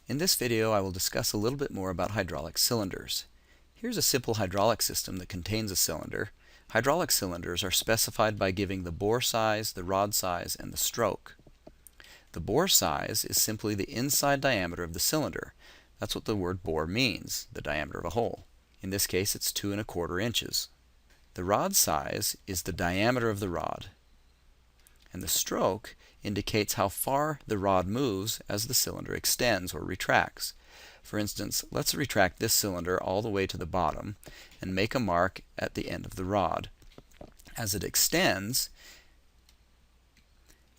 In this video I will discuss a little bit more about hydraulic cylinders. Here's a simple hydraulic system that contains a cylinder. Hydraulic cylinders are specified by giving the bore size, the rod size, and the stroke. The bore size is simply the inside diameter of the cylinder. That's what the word bore means, the diameter of a hole. In this case it's 2 1/4 inches. The rod size is the diameter of the rod. And the stroke indicates how far the rod moves as the cylinder extends or retracts. For instance, let's retract this cylinder all the way to the bottom and make a mark at the end of the rod. As it extends,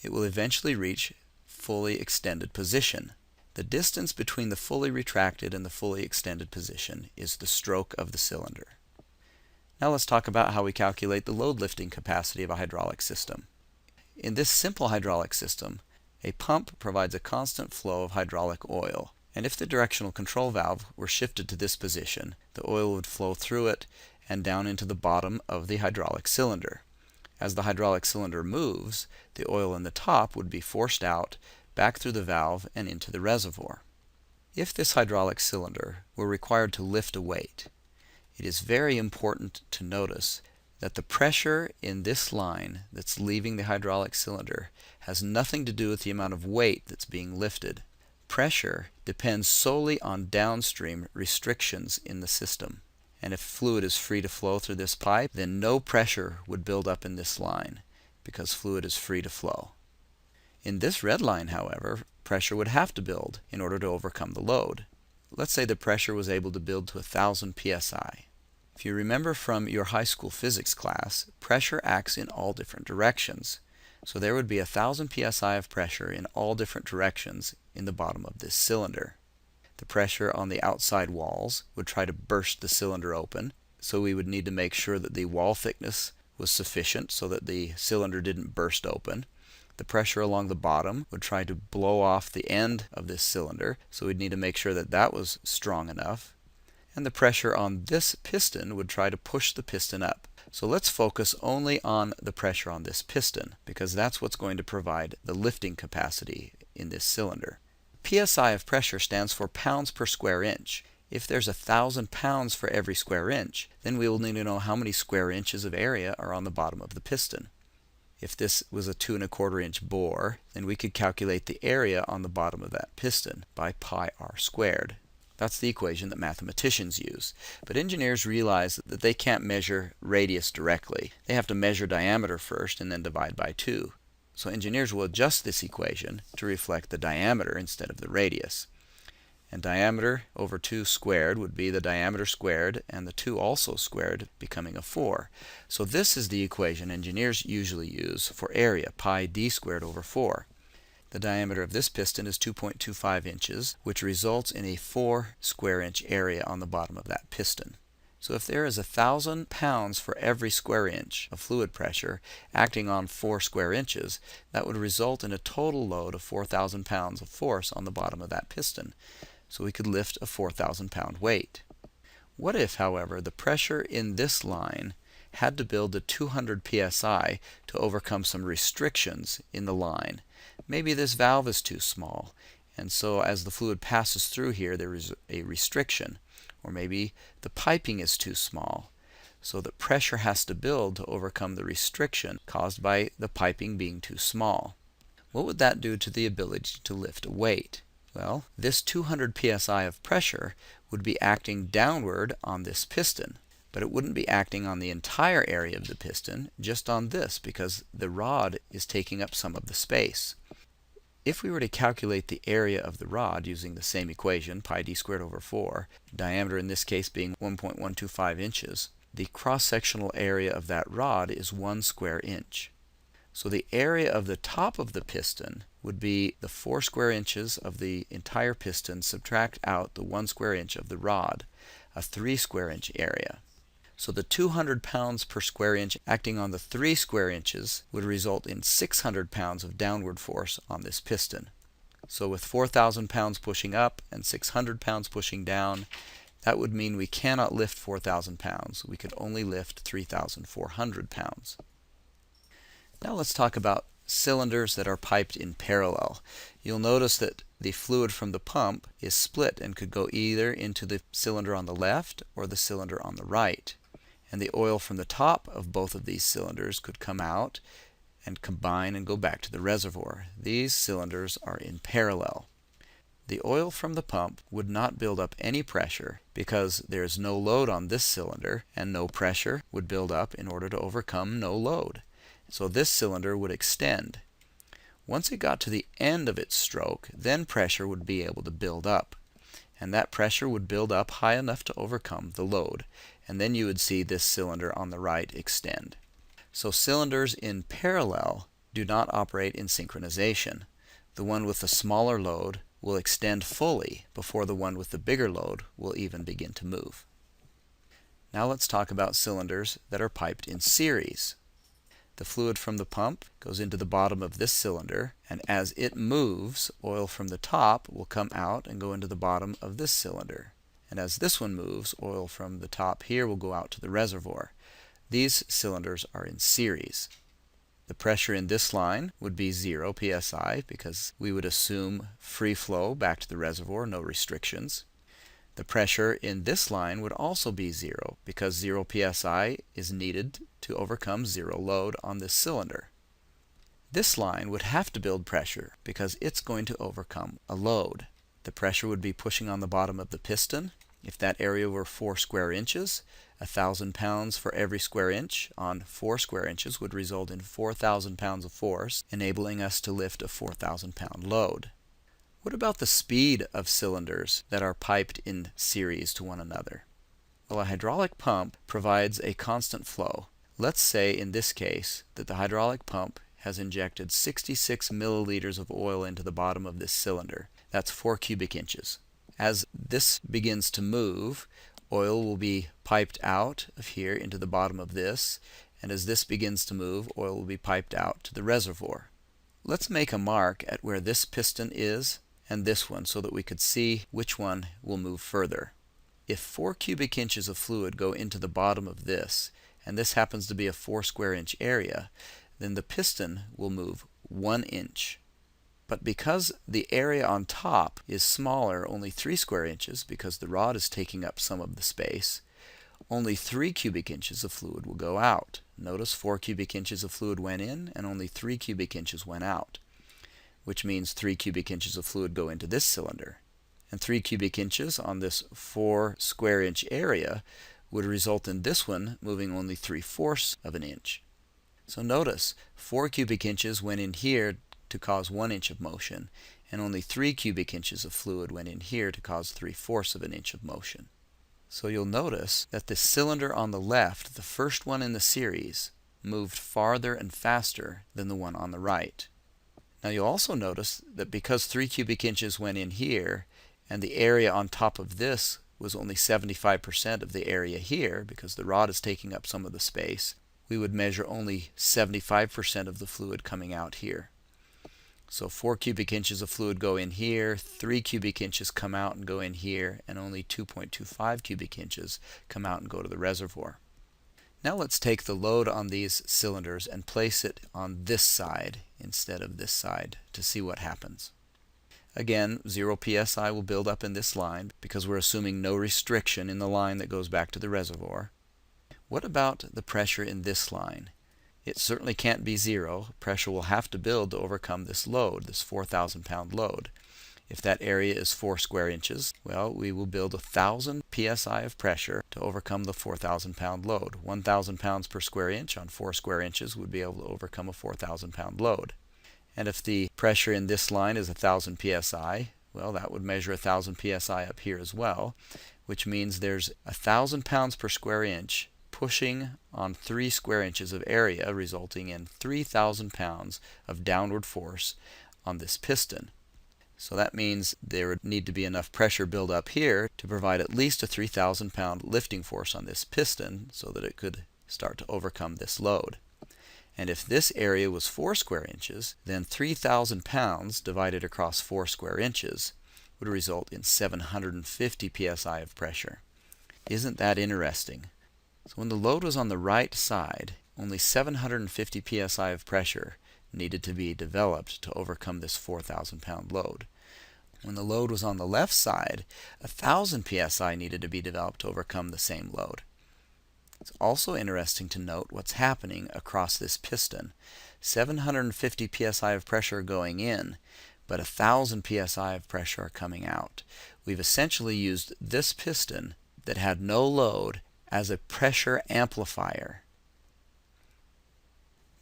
it will eventually reach fully extended position. The distance between the fully retracted and the fully extended position is the stroke of the cylinder. Now let's talk about how we calculate the load lifting capacity of a hydraulic system. In this simple hydraulic system, a pump provides a constant flow of hydraulic oil, and if the directional control valve were shifted to this position, the oil would flow through it and down into the bottom of the hydraulic cylinder. As the hydraulic cylinder moves, the oil in the top would be forced out, back through the valve and into the reservoir. If this hydraulic cylinder were required to lift a weight, it is very important to notice that the pressure in this line that's leaving the hydraulic cylinder has nothing to do with the amount of weight that's being lifted. Pressure depends solely on downstream restrictions in the system. And if fluid is free to flow through this pipe, then no pressure would build up in this line because fluid is free to flow. In this red line, however, pressure would have to build in order to overcome the load. Let's say the pressure was able to build to 1,000 psi. If you remember from your high school physics class, pressure acts in all different directions. So there would be 1,000 psi of pressure in all different directions in the bottom of this cylinder. The pressure on the outside walls would try to burst the cylinder open, so we would need to make sure that the wall thickness was sufficient so that the cylinder didn't burst open. The pressure along the bottom would try to blow off the end of this cylinder, so we'd need to make sure that that was strong enough. And the pressure on this piston would try to push the piston up. So let's focus only on the pressure on this piston, because that's what's going to provide the lifting capacity in this cylinder. PSI of pressure stands for pounds per square inch. If there's 1,000 pounds for every square inch, then we will need to know how many square inches of area are on the bottom of the piston. If this was a 2 1/4 inch bore, then we could calculate the area on the bottom of that piston by pi r squared. That's the equation that mathematicians use. But engineers realize that they can't measure radius directly. They have to measure diameter first and then divide by 2. So engineers will adjust this equation to reflect the diameter instead of the radius. And diameter over 2 squared would be the diameter squared, and the 2 also squared, becoming a 4. So this is the equation engineers usually use for area, pi d squared over 4. The diameter of this piston is 2.25 inches, which results in a 4 square inch area on the bottom of that piston. So if there is 1,000 pounds for every square inch of fluid pressure acting on 4 square inches, that would result in a total load of 4,000 pounds of force on the bottom of that piston. So we could lift a 4,000 pound weight. What if, however, the pressure in this line had to build to 200 psi to overcome some restrictions in the line? Maybe this valve is too small, and so as the fluid passes through here there is a restriction. Or maybe the piping is too small, so that pressure has to build to overcome the restriction caused by the piping being too small. What would that do to the ability to lift a weight? Well, this 200 psi of pressure would be acting downward on this piston, but it wouldn't be acting on the entire area of the piston, just on this, because the rod is taking up some of the space. If we were to calculate the area of the rod using the same equation, pi d squared over 4, diameter in this case being 1.125 inches, the cross-sectional area of that rod is 1 square inch. So the area of the top of the piston would be the 4 square inches of the entire piston, subtract out the 1 square inch of the rod, a 3 square inch area. So the 200 pounds per square inch acting on the 3 square inches would result in 600 pounds of downward force on this piston. So with 4,000 pounds pushing up and 600 pounds pushing down, that would mean we cannot lift 4,000 pounds. We could only lift 3,400 pounds. Now let's talk about cylinders that are piped in parallel. You'll notice that the fluid from the pump is split and could go either into the cylinder on the left or the cylinder on the right. And the oil from the top of both of these cylinders could come out and combine and go back to the reservoir. These cylinders are in parallel. The oil from the pump would not build up any pressure because there is no load on this cylinder, and no pressure would build up in order to overcome no load. So this cylinder would extend. Once it got to the end of its stroke, then pressure would be able to build up. And that pressure would build up high enough to overcome the load. And then you would see this cylinder on the right extend. So cylinders in parallel do not operate in synchronization. The one with the smaller load will extend fully before the one with the bigger load will even begin to move. Now let's talk about cylinders that are piped in series. The fluid from the pump goes into the bottom of this cylinder, and as it moves, oil from the top will come out and go into the bottom of this cylinder. And as this one moves, oil from the top here will go out to the reservoir. These cylinders are in series. The pressure in this line would be 0 psi because we would assume free flow back to the reservoir, no restrictions. The pressure in this line would also be 0 because 0 psi is needed to overcome zero load on this cylinder. This line would have to build pressure because it's going to overcome a load. The pressure would be pushing on the bottom of the piston. If that area were 4 square inches, 1,000 pounds for every square inch on 4 square inches would result in 4,000 pounds of force, enabling us to lift a 4,000 pound load. What about the speed of cylinders that are piped in series to one another? Well, a hydraulic pump provides a constant flow. Let's say in this case that the hydraulic pump has injected 66 milliliters of oil into the bottom of this cylinder. That's 4 cubic inches. As this begins to move, oil will be piped out of here into the bottom of this, and as this begins to move, oil will be piped out to the reservoir. Let's make a mark at where this piston is and this one so that we could see which one will move further. If 4 cubic inches of fluid go into the bottom of this, and this happens to be a 4 square inch area, then the piston will move 1 inch. But because the area on top is smaller, only 3 square inches, because the rod is taking up some of the space, only 3 cubic inches of fluid will go out. Notice 4 cubic inches of fluid went in and only 3 cubic inches went out, which means 3 cubic inches of fluid go into this cylinder. And 3 cubic inches on this 4 square inch area would result in this one moving only 3/4 of an inch. So notice 4 cubic inches went in here to cause 1 inch of motion, and only 3 cubic inches of fluid went in here to cause 3/4 of an inch of motion. So you'll notice that the cylinder on the left, the first one in the series, moved farther and faster than the one on the right. Now you'll also notice that because 3 cubic inches went in here, and the area on top of this was only 75% of the area here, because the rod is taking up some of the space, we would measure only 75% of the fluid coming out here. So 4 cubic inches of fluid go in here, 3 cubic inches come out and go in here, and only 2.25 cubic inches come out and go to the reservoir. Now let's take the load on these cylinders and place it on this side instead of this side to see what happens. Again, 0 psi will build up in this line because we're assuming no restriction in the line that goes back to the reservoir. What about the pressure in this line? It certainly can't be 0. Pressure will have to build to overcome this load, this 4,000 pound load. If that area is 4 square inches, well, we will build 1,000 psi of pressure to overcome the 4,000 pound load. 1,000 pounds per square inch on 4 square inches would be able to overcome a 4,000 pound load. And if the pressure in this line is 1,000 psi, well, that would measure 1,000 psi up here as well, which means there's 1,000 pounds per square inch pushing on 3 square inches of area, resulting in 3,000 pounds of downward force on this piston. So that means there would need to be enough pressure build up here to provide at least a 3,000 pound lifting force on this piston so that it could start to overcome this load. And if this area was 4 square inches, then 3,000 pounds divided across 4 square inches would result in 750 psi of pressure. Isn't that interesting? So when the load was on the right side, only 750 psi of pressure needed to be developed to overcome this 4,000 pound load. When the load was on the left side, 1,000 psi needed to be developed to overcome the same load. It's also interesting to note what's happening across this piston. 750 psi of pressure going in, but 1,000 psi of pressure are coming out. We've essentially used this piston that had no load as a pressure amplifier.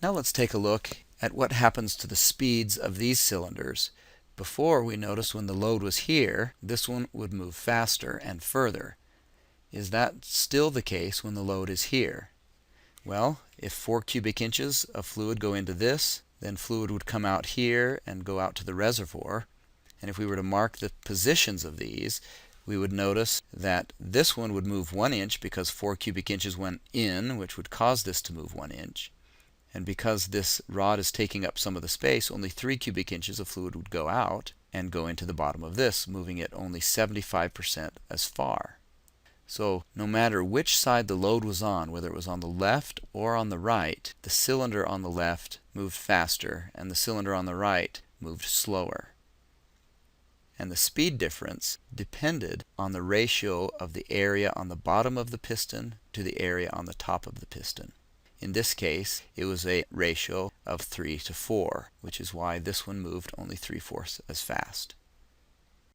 Now let's take a look at what happens to the speeds of these cylinders. Before, we noticed when the load was here, this one would move faster and further. Is that still the case when the load is here? Well, if 4 cubic inches of fluid go into this, then fluid would come out here and go out to the reservoir. And if we were to mark the positions of these, we would notice that this one would move 1 inch because 4 cubic inches went in, which would cause this to move 1 inch. And because this rod is taking up some of the space, only 3 cubic inches of fluid would go out and go into the bottom of this, moving it only 75% as far. So no matter which side the load was on, whether it was on the left or on the right, the cylinder on the left moved faster and the cylinder on the right moved slower. And the speed difference depended on the ratio of the area on the bottom of the piston to the area on the top of the piston. In this case, it was a ratio of 3 to 4, which is why this one moved only 3/4 as fast.